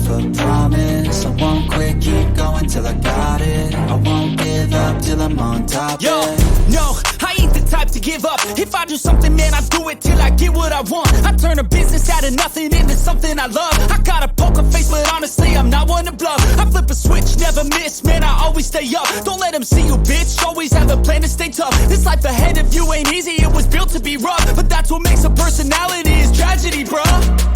a promise. I won't quit, keep going till I got it. I won't give up till I'm on top. Yo, no, I ain't the type to give up. If I do something, man, I do it till I get what I want. I turn a business out of nothing into something I love. I got a poker face, but honestly, I'm not one to bluff. I flip a switch, never miss, man, I always stay up. Don't let them see you, bitch, always have a plan to stay tough. This life ahead of you ain't easy, it was built to be rough. But that's what makes a personality, is tragedy, bruh.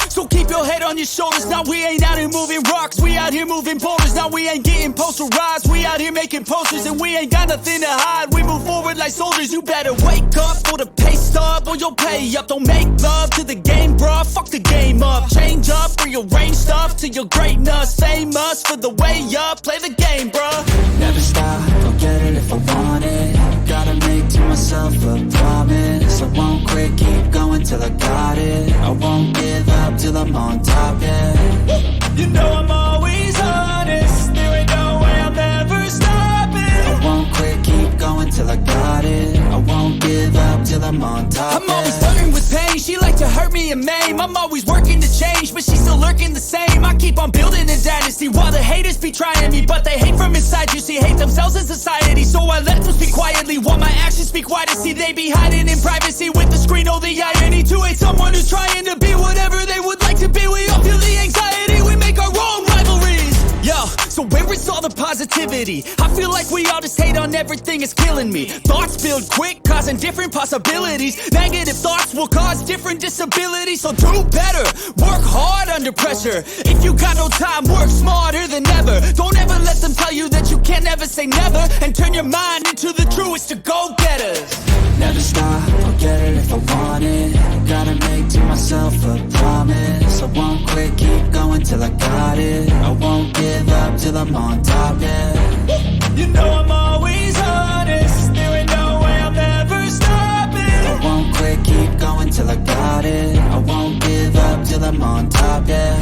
So keep your head on your shoulders. Now we ain't out here moving rocks, we out here moving boulders. Now we ain't getting posterized, we out here making posters. And we ain't got nothing to hide, we move forward like soldiers. You better wake up for the pay stub, or you'll pay up. Don't make love to the game, bruh, fuck the game up. Change up, rearrange stuff to your greatness. Famous for the way up, play the game, bruh. Never stop, I'll get it if I want it. Gotta make to myself a promise. I won't quit, keep going till I got it. I won't give up till I'm on top, yeah. You know I'm always honest, there ain't no way I'm ever stopping. I won't quit, keep going till I got it. I won't give up till I'm on top, I'm always flirting with pain, she like to hurt me and maim. I'm always working to change, but she's still lurking the same. I keep on building a dynasty while the haters be trying me. But they hate from inside, you see, hate themselves in society. So I let them speak quietly while my actions speak wider. See, they be hiding in privacy with the screen, oh the irony. To hate someone who's trying to be whatever they would like to be. We all feel the anxiety, we make our own rivalries. Yo, so where is all the positivity? I feel like we all just hate on everything, it's killing me. Thoughts build quick, causing different possibilities. Negative thoughts will cause different disabilities. So do better, work hard under pressure. If you got no time, work smarter than ever. Don't ever let them tell you that you can't never say never. And turn your mind into the truest of go-getters. Never stop, I'll get it if I want it. Gotta make to myself a promise. I won't quit, keep going till I got it. I won't give up till I'm on top, yeah. You know I'm always honest, there ain't no way I'm ever stopping. I won't quit, keep going till I got it. I won't give up till I'm on top, yeah.